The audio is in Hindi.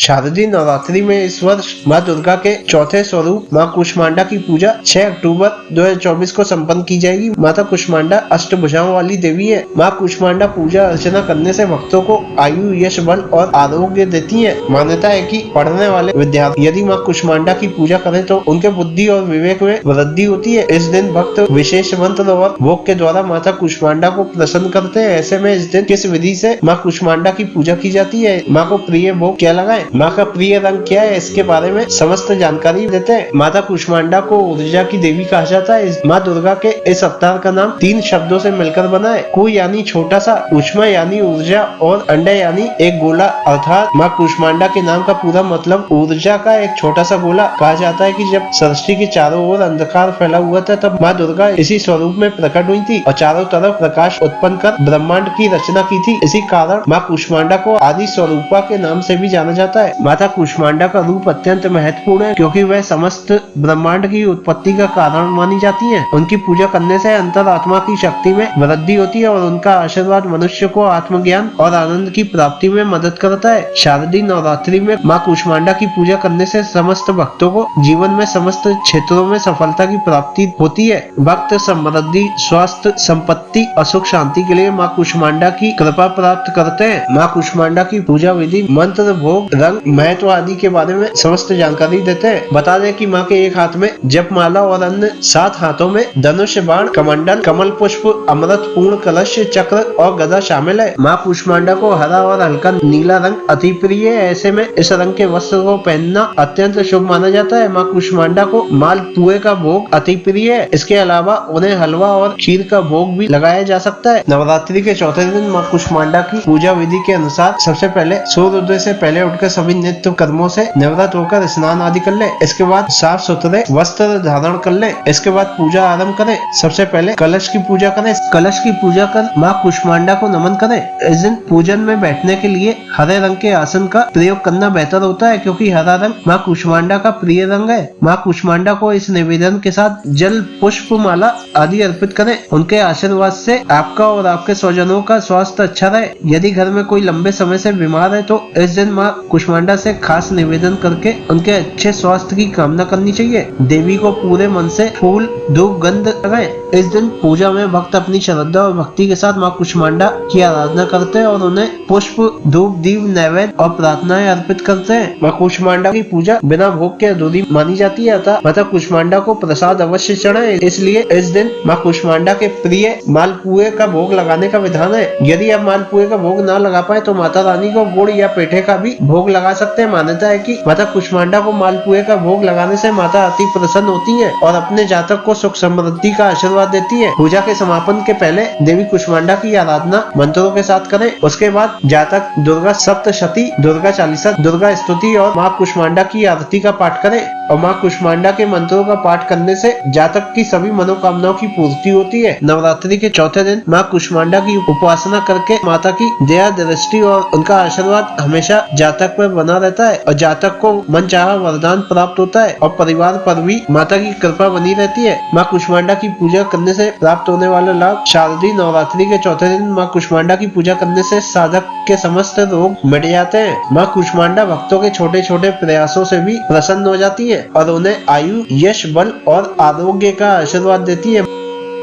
शारदीय नवरात्रि में इस वर्ष माँ दुर्गा के चौथे स्वरूप माँ कुष्मांडा की पूजा 6 अक्टूबर 2024 को संपन्न की जाएगी। माता कुष्मांडा अष्टभुजाओं वाली देवी है। माँ कुष्मांडा पूजा अर्चना करने से भक्तों को आयु, यश, बल और आरोग्य देती है। मान्यता है कि पढ़ने वाले विद्यार्थी यदि माँ कुष्मांडा की पूजा करें तो उनके बुद्धि और विवेक में वृद्धि होती है। इस दिन भक्त विशेष मंत्र और भोग के द्वारा माता कुष्मांडा को प्रसन्न करते हैं। ऐसे में इस दिन किस विधि से माँ कुष्मांडा की पूजा की जाती है, माँ को प्रिय भोग क्या लगाएं, माँ का प्रिय रंग क्या है, इसके बारे में समस्त जानकारी देते हैं। माता कुष्मांडा को ऊर्जा की देवी कहा जाता है। माँ दुर्गा के इस अवतार का नाम 3 शब्दों से मिलकर बना है। कु यानी छोटा सा, उष्मा यानी ऊर्जा और अंडा यानी एक गोला। अर्थात माँ कुष्मांडा के नाम का पूरा मतलब ऊर्जा का एक छोटा सा गोला। कहा जाता है कि जब सृष्टि के चारों ओर अंधकार फैला हुआ था तब माँ दुर्गा इसी स्वरूप में प्रकट हुई थी और चारों तरफ प्रकाश उत्पन्न कर ब्रह्मांड की रचना की थी। इसी कारण माँ कुष्मांडा को आदि स्वरूपा के नाम से भी जाना जाता है। माता कुष्मांडा का रूप अत्यंत महत्वपूर्ण है क्योंकि वह समस्त ब्रह्मांड की उत्पत्ति का कारण मानी जाती हैं। उनकी पूजा करने से अंतरात्मा की शक्ति में वृद्धि होती है और उनका आशीर्वाद मनुष्य को आत्मज्ञान और आनंद की प्राप्ति में मदद करता है। शारदीय नवरात्रि में माँ कुष्मांडा की पूजा करने से समस्त भक्तों को जीवन में समस्त क्षेत्रों में सफलता की प्राप्ति होती है। भक्त समृद्धि, स्वास्थ्य, संपत्ति और सुख शांति के लिए माँ कुष्मांडा की कृपा प्राप्त करते हैं। माँ कुष्मांडा की पूजा विधि, मंत्र, भोग, रंग, महत्व आदि के बारे में समस्त जानकारी देते हैं। बता दें कि माँ के एक हाथ में जपमाला और अन्य 7 हाथों में धनुष, बाण, कमंडल, कमल पुष्प, अमृत, पूर्ण कलश, चक्र और गदा शामिल है। माँ कुष्मांडा को हरा और हल्का नीला रंग अति प्रिय है। ऐसे में इस रंग के वस्त्र को पहनना अत्यंत शुभ माना जाता है। माँ कुष्मांडा को मालपुए का भोग अति प्रिय है। इसके अलावा उन्हें हलवा और खीर का भोग भी लगाया जा सकता है। नवरात्रि के चौथे दिन माँ कुष्मांडा की पूजा विधि के अनुसार सबसे पहले सूर्योदय से पहले उठकर सभी नित्य कर्मों से निवृत्त होकर स्नान आदि कर ले। इसके बाद साफ सुथरे वस्त्र धारण कर ले। इसके बाद पूजा आरंभ करें। सबसे पहले कलश की पूजा करें। कलश की पूजा कर माँ कुष्मांडा को नमन करें। इस दिन पूजन में बैठने के लिए हरे रंग के आसन का प्रयोग करना बेहतर होता है क्योंकि हरा रंग माँ कुष्मांडा का प्रिय रंग है। माँ कुष्मांडा को इस निवेदन के साथ जल, पुष्प, माला आदि अर्पित करें। उनके आशीर्वाद से आपका और आपके स्वजनों का स्वास्थ्य अच्छा रहे। यदि घर में कोई लंबे समय से बीमार है तो इस दिन माँ कुष्मांडा से खास निवेदन करके उनके अच्छे स्वास्थ्य की कामना करनी चाहिए। देवी को पूरे मन से फूल, धूप, गंध लगाएं। इस दिन पूजा में भक्त अपनी श्रद्धा और भक्ति के साथ माँ कुष्मांडा की आराधना करते हैं और उन्हें पुष्प, धूप, दीप, नैवेद्य और प्रार्थनाएं अर्पित करते हैं। माँ कुष्मांडा की पूजा बिना भोग के अधूरी मानी जाती है। अतः माता कुष्मांडा को प्रसाद अवश्य चढ़ाएं। इसलिए इस दिन माँ कुष्मांडा के प्रिय मालपुए का भोग लगाने का विधान है। यदि आप मालपुए का भोग न लगा पाए तो माता रानी को गुड़ या पेठे का भी भोग लगा सकते हैं। मान्यता है कि माता कुष्मांडा को मालपुए का भोग लगाने से माता अति प्रसन्न होती है और अपने जातक को सुख समृद्धि का आशीर्वाद देती है। पूजा के समापन के पहले देवी कुष्मांडा की आराधना मंत्रों के साथ करें। उसके बाद जातक दुर्गा सप्तशती, दुर्गा चालीसा, दुर्गा स्तुति और माँ कुष्मांडा की आरती का पाठ करें। और माँ कुष्मांडा के मंत्रों का पाठ करने से जातक की सभी मनोकामनाओं की पूर्ति होती है। नवरात्रि के चौथे दिन माँ कुष्मांडा की उपासना करके माता की दया, दृष्टि और उनका आशीर्वाद हमेशा जातक पर बना रहता है और जातक को मनचाहा वरदान प्राप्त होता है और परिवार पर भी माता की कृपा बनी रहती है। माँ कुष्मांडा की पूजा करने से प्राप्त होने वाला लाभ। शारदीय नवरात्रि के चौथे दिन माँ कुष्मांडा की पूजा करने से साधक के समस्त रोग मिट जाते हैं। माँ कुष्मांडा भक्तों के छोटे छोटे प्रयासों से भी प्रसन्न हो जाती है और उन्हें आयु, यश, बल और आरोग्य का आशीर्वाद देती है।